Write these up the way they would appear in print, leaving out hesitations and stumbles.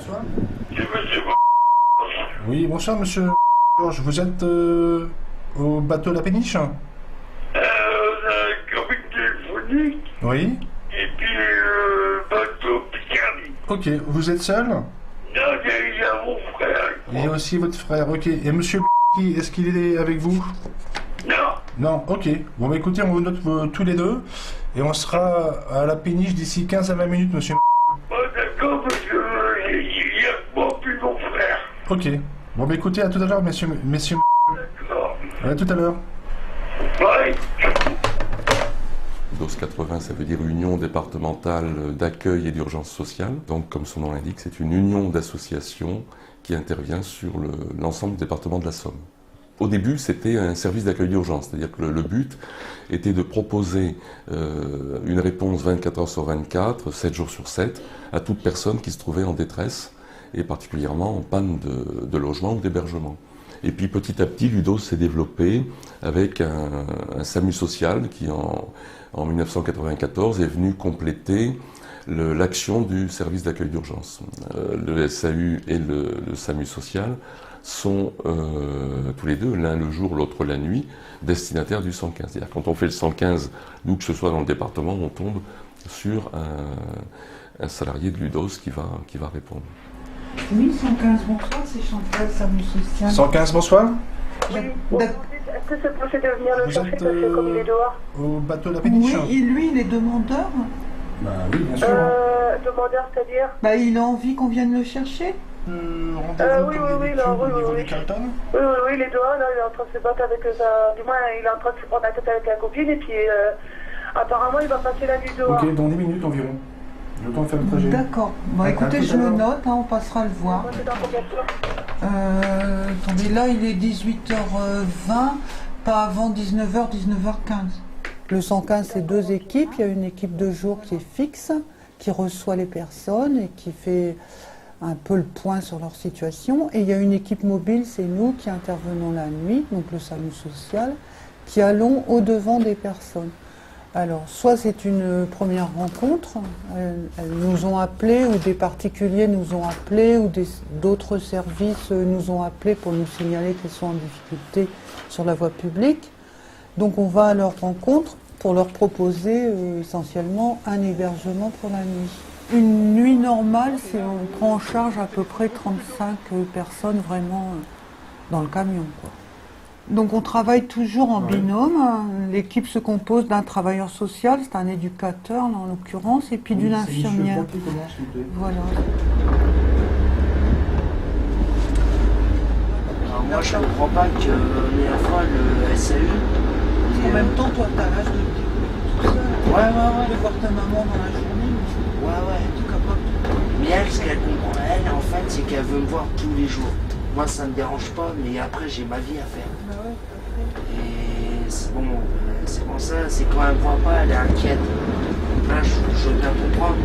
bonsoir. C'est monsieur. Oui, bonsoir monsieur. Vous êtes au bateau La Péniche? On a un cabine téléphonique Oui. et puis bateau Picardie. Ok, vous êtes seul? Non, il y a mon frère. Il y a aussi votre frère, ok. Et monsieur est-ce qu'il est avec vous? Non, Non, ok. Bon bah écoutez, on vous note tous les deux. Et on sera à La Péniche d'ici 15 à 20 minutes, monsieur. d'accord, parce que il y a que moi puis mon frère. Ok. Bon bah écoutez, à tout à l'heure, messieurs. D'accord. À tout à l'heure. Bye. DOS 80, ça veut dire Union départementale d'accueil et d'urgence sociale. Donc, comme son nom l'indique, c'est une union d'associations qui intervient sur l'ensemble du département de la Somme. Au début, c'était un service d'accueil d'urgence, c'est-à-dire que le but était de proposer une réponse 24 heures sur 24, 7 jours sur 7, à toute personne qui se trouvait en détresse, et particulièrement en panne de logement ou d'hébergement. Et puis petit à petit, l'UDOS s'est développé avec un SAMU social qui, en 1994, est venu compléter l'action du service d'accueil d'urgence. Le SAU et le SAMU social sont tous les deux, l'un le jour, l'autre la nuit, destinataires du 115. C'est-à-dire quand on fait le 115, nous que ce soit dans le département, on tombe sur un salarié de l'UDOS qui va répondre. Oui, 115, bonsoir, c'est Chantal, SAMU social. 115, bonsoir. Oui, est-ce que c'est possible de venir le Vous chercher êtes parce que comme il est dehors? au bateau La Péniche? Oui, et lui, il est demandeur. Bah oui, bien sûr. Demandeur, c'est-à-dire? Bah, il a envie qu'on vienne le chercher. Oui, il est dehors, là, il est en train de se battre avec sa... Du moins, il est en train de se prendre la tête avec la copine, et puis apparemment, il va passer la nuit dehors. Ok, dans 10 minutes environ. Le temps de faire le trajet. D'accord. Bon, écoutez, je le note, hein, on passera le voir. Moi, c'est dans combien de temps? Attendez, là, il est 18h20, pas avant 19h, 19h15. Le 115, c'est deux équipes. Il y a une équipe de jour qui est fixe, qui reçoit les personnes et qui fait un peu le point sur leur situation. Et il y a une équipe mobile, c'est nous qui intervenons la nuit, donc le SAMU social, qui allons au-devant des personnes. Alors, soit c'est une première rencontre, elles nous ont appelés, ou des particuliers nous ont appelés, ou d'autres services nous ont appelés pour nous signaler qu'ils sont en difficulté sur la voie publique. Donc on va à leur rencontre pour leur proposer essentiellement un hébergement pour la nuit. Une nuit normale, on prend en charge à peu près 35 personnes vraiment dans le camion, quoi. Donc on travaille toujours en binôme. L'équipe se compose d'un travailleur social, c'est un éducateur là, en l'occurrence, et puis d'une infirmière. Voilà. Alors moi je comprends pas que à la fois le SAU. En même temps, toi, t'as l'âge de tout ça, de voir ta maman dans la journée. Ouais. Tu es capable de... Mais elle, ce qu'elle comprend, elle, en fait, c'est qu'elle veut me voir tous les jours. Moi, ça me dérange pas, mais après, j'ai ma vie à faire. Bah ouais, Et c'est bon, c'est pour ça, c'est quand elle me voit pas, elle est inquiète. Là, je veux bien comprendre.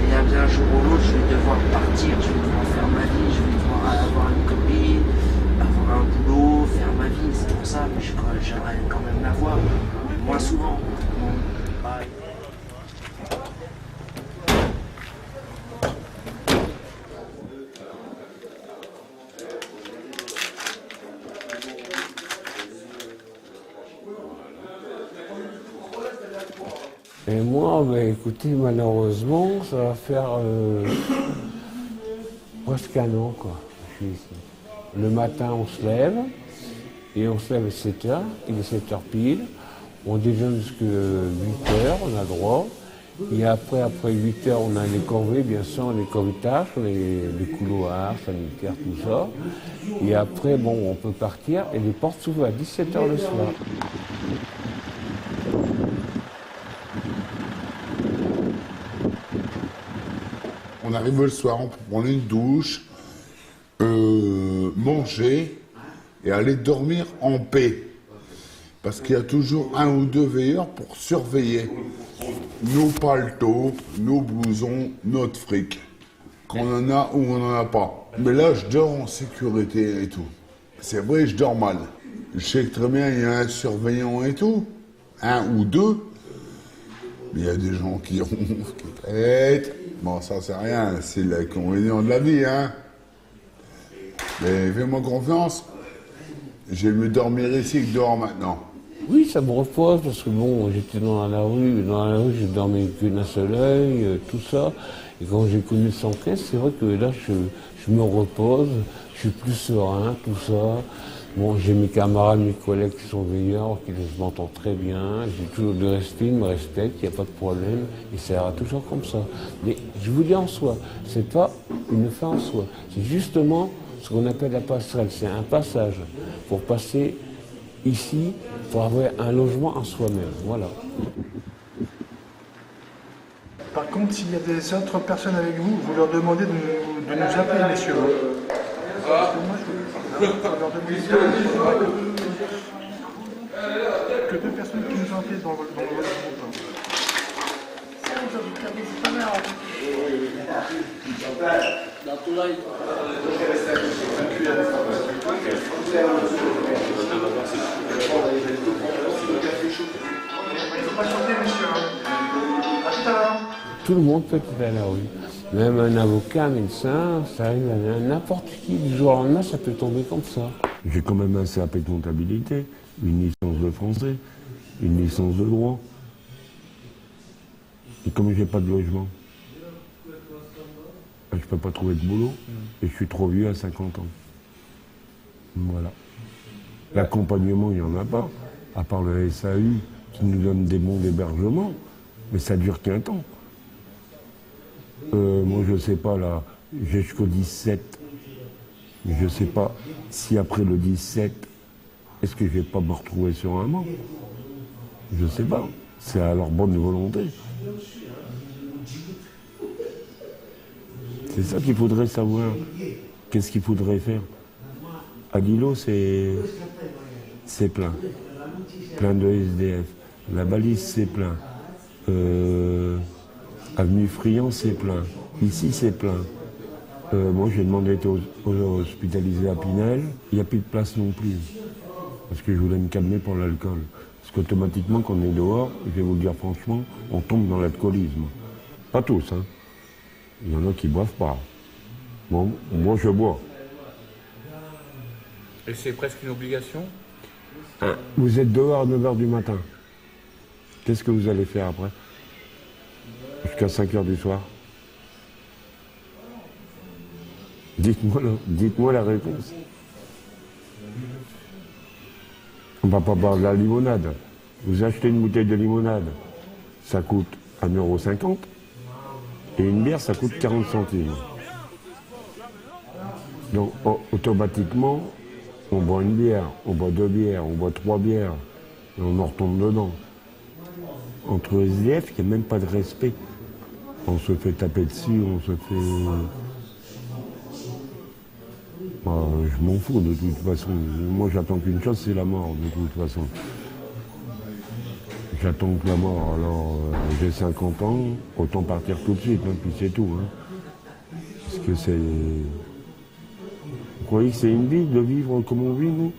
Et un jour ou l'autre, je vais devoir partir, je vais devoir faire ma vie, je vais devoir avoir une copine, avoir un boulot, faire ma vie. C'est pour ça, mais j'aimerais quand même la voir. Moins souvent. Bye. Et moi, écoutez, malheureusement, ça va faire presque un an, quoi. Je suis ici. Le matin, on se lève, et on se lève à 7h, il est 7h pile. On déjeune jusqu'à 8h, on a le droit. Et après 8h, on a les corvées, bien sûr, les corvitages, les couloirs sanitaires, tout ça. Et après, on peut partir, et les portes s'ouvrent à 17h le soir. On arrive le soir, on peut prendre une douche, manger et aller dormir en paix. Parce qu'il y a toujours un ou deux veilleurs pour surveiller nos paletots, nos blousons, notre fric. Qu'on en a ou on n'en a pas. Mais là, je dors en sécurité et tout. C'est vrai, je dors mal. Je sais que très bien, il y a un surveillant et tout, un ou deux. Mais il y a des gens qui ronflent, qui pètent. Bon, ça c'est rien, c'est l'inconvénient de la vie, hein. Mais fais-moi confiance. J'ai mieux dormir ici que dehors maintenant. Oui, ça me repose parce que bon, j'étais dans la rue, j'ai dormi qu'un seul œil, tout ça. Et quand j'ai connu 115, c'est vrai que là, je me repose, je suis plus serein, tout ça. Bon, j'ai mes camarades, mes collègues qui sont veilleurs, qui je m'entends très bien, j'ai toujours de respect, ils me respectent, il n'y a pas de problème, et ça ira toujours comme ça. Mais je vous dis en soi, c'est pas une fin en soi, c'est justement ce qu'on appelle la passerelle, c'est un passage pour passer ici, pour avoir un logement en soi-même, voilà. Par contre, s'il y a des autres personnes avec vous, vous leur demandez de nous appeler, messieurs. Parce que moi, je leur demande que deux personnes qui nous ont appelés dans votre groupe. Tout le monde peut être à la rue. Même un avocat, un médecin, ça arrive à n'importe qui. Du jour au lendemain, ça peut tomber comme ça. J'ai quand même un CAP de comptabilité, une licence de français, une licence de droit. Et comme j'ai pas de logement, je peux pas trouver de boulot. Et je suis trop vieux à 50 ans. Voilà. L'accompagnement, il n'y en a pas, à part le SAU qui nous donne des bons d'hébergement. Mais ça dure qu'un temps. Moi, je sais pas, là, j'ai jusqu'au 17. Mais je sais pas si après le 17, est-ce que je vais pas me retrouver sur un banc? Je sais pas. C'est à leur bonne volonté. C'est ça qu'il faudrait savoir. Qu'est-ce qu'il faudrait faire? À Lilo, c'est plein. Plein de SDF. La balise, c'est plein. Avenue Friand, c'est plein. Ici, c'est plein. Moi, j'ai demandé d'être hospitalisé à Pinel. Il n'y a plus de place non plus. Parce que je voulais me calmer pour l'alcool. Parce qu'automatiquement, quand on est dehors, je vais vous le dire franchement, on tombe dans l'alcoolisme. Pas tous, hein. Il y en a qui ne boivent pas. Bon, moi, je bois. Et c'est presque une obligation? Vous êtes dehors à 9h du matin. Qu'est-ce que vous allez faire après? Jusqu'à 5h du soir. Dites-moi la réponse. On ne va pas boire de la limonade. Vous achetez une bouteille de limonade, ça coûte 1,50 €. Et une bière, ça coûte 40 centimes. Donc automatiquement, on boit une bière, on boit 2 bières, on boit 3 bières, et on en retombe dedans. Entre SDF, il n'y a même pas de respect. On se fait taper dessus, on se fait... je m'en fous de toute façon. Moi, j'attends qu'une chose, c'est la mort, de toute façon. J'attends que la mort. Alors, j'ai 50 ans, autant partir tout de suite, hein, puis c'est tout. Hein. Parce que c'est... Vous croyez que c'est une vie de vivre comme on vit, nous?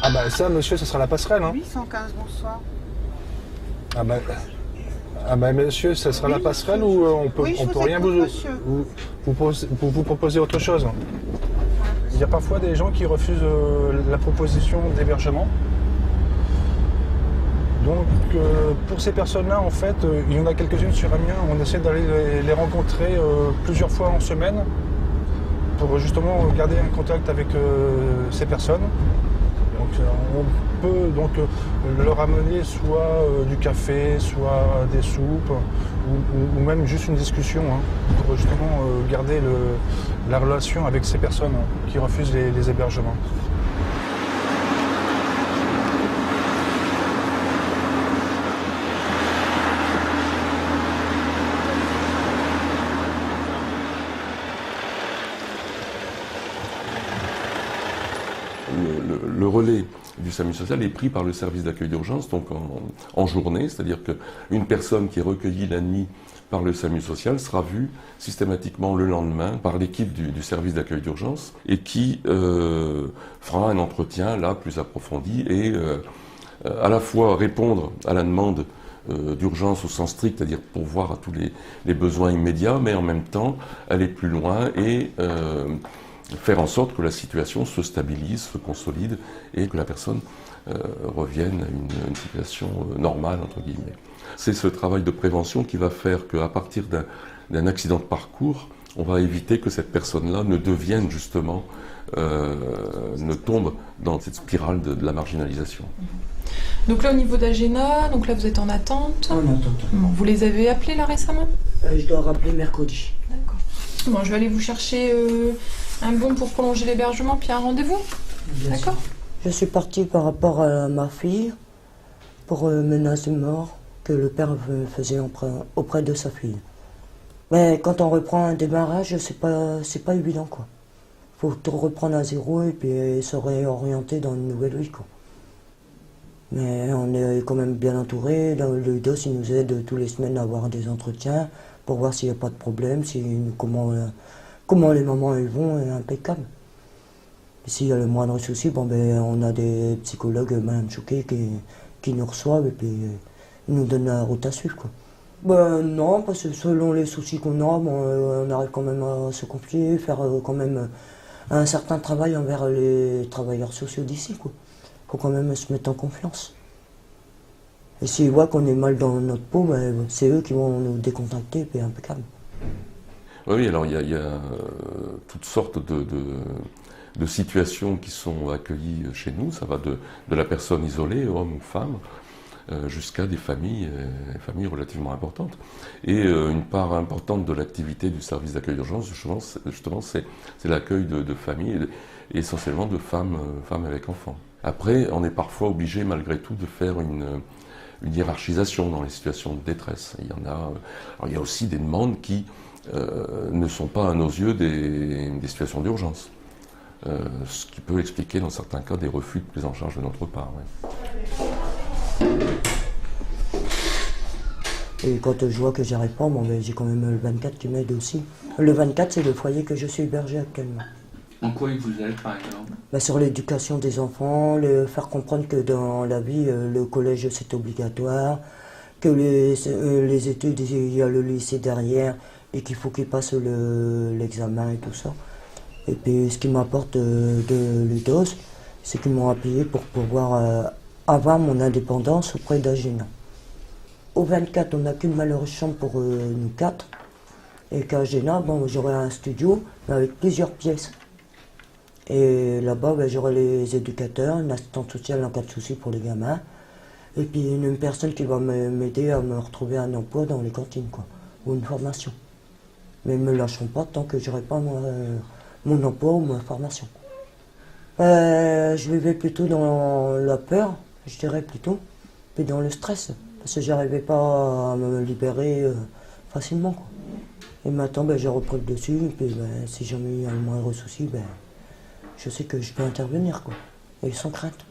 Ah bah ça, monsieur, ce sera la passerelle. Hein. 815, bonsoir. Ah bah monsieur, ce sera la passerelle ou on peut rien vous proposer autre chose? Il y a parfois des gens qui refusent la proposition d'hébergement. Donc pour ces personnes-là, en fait, il y en a quelques-unes sur Amiens. On essaie d'aller les rencontrer plusieurs fois en semaine pour justement garder un contact avec ces personnes. Donc on peut donc leur amener soit du café, soit des soupes, ou même juste une discussion, hein, pour justement garder la relation avec ces personnes qui refusent les hébergements. Le relais du SAMU social est pris par le service d'accueil d'urgence, donc en journée, c'est-à-dire qu'une personne qui est recueillie la nuit par le SAMU social sera vue systématiquement le lendemain par l'équipe du service d'accueil d'urgence et qui fera un entretien là plus approfondi et à la fois répondre à la demande d'urgence au sens strict, c'est-à-dire pourvoir à tous les besoins immédiats, mais en même temps aller plus loin et faire en sorte que la situation se stabilise, se consolide et que la personne revienne à une situation normale, entre guillemets. C'est ce travail de prévention qui va faire qu'à partir d'un accident de parcours, on va éviter que cette personne-là ne devienne justement, ne tombe dans cette spirale de la marginalisation. Donc là, au niveau d'Agena, donc là vous êtes en attente. En attente. Bon, vous les avez appelés là récemment? Je dois rappeler mercredi. D'accord. Bon, je vais aller vous chercher un bon pour prolonger l'hébergement, puis un rendez-vous. D'accord. Je suis partie par rapport à ma fille pour menace de mort que le père faisait auprès de sa fille. Mais quand on reprend un démarrage, c'est pas évident, quoi. Faut tout reprendre à zéro et puis se réorienter dans une nouvelle vie, quoi. Mais on est quand même bien entouré. Le DOS, il nous aide tous les semaines à avoir des entretiens pour voir s'il n'y a pas de problème, comment les mamans elles vont, est impeccable. Et s'il y a le moindre souci, on a des psychologues, Mme Chouquet, qui nous reçoivent et puis ils nous donnent la route à suivre, quoi. Non, parce que selon les soucis qu'on a, on arrive quand même à se confier, faire quand même un certain travail envers les travailleurs sociaux d'ici, quoi. Faut quand même se mettre en confiance. Et s'ils voient qu'on est mal dans notre peau, c'est eux qui vont nous décontacter, et puis impeccable. Oui, alors il y a toutes sortes de situations qui sont accueillies chez nous. Ça va de la personne isolée, homme ou femme, jusqu'à des familles relativement importantes. Et une part importante de l'activité du service d'accueil d'urgence, justement, c'est l'accueil de familles, et essentiellement de femmes avec enfants. Après, on est parfois obligé, malgré tout, de faire une hiérarchisation dans les situations de détresse. Il y a aussi des demandes qui ne sont pas, à nos yeux, des situations d'urgence. Ce qui peut expliquer, dans certains cas, des refus de prise en charge de notre part. Ouais. Et quand je vois que j'y arrive pas, j'ai quand même le 24 qui m'aide aussi. Le 24, c'est le foyer que je suis hébergé actuellement. En quoi il vous aide, par exemple? Sur l'éducation des enfants, faire comprendre que dans la vie, le collège c'est obligatoire, que les études, il y a le lycée derrière et qu'il faut qu'ils passent l'examen et tout ça. Et puis ce qui m'apporte de l'UDOS, c'est qu'ils m'ont appuyé pour pouvoir avoir mon indépendance auprès d'Agena. Au 24, on n'a qu'une malheureuse chambre pour nous 4. Et qu'à Agena, j'aurai un studio mais avec plusieurs pièces. Et là-bas, j'aurai les éducateurs, une assistante sociale en cas de souci pour les gamins. Et puis une personne qui va m'aider à me retrouver un emploi dans les cantines, quoi, ou une formation. Mais ils ne me lâcheront pas tant que je n'aurai pas mon emploi ou ma formation. Je vivais plutôt dans la peur, je dirais plutôt, puis dans le stress, parce que je n'arrivais pas à me libérer facilement, quoi. Et maintenant, j'ai repris le dessus, et puis si jamais il y a le moindre souci, je sais que je peux intervenir, quoi, et sans crainte.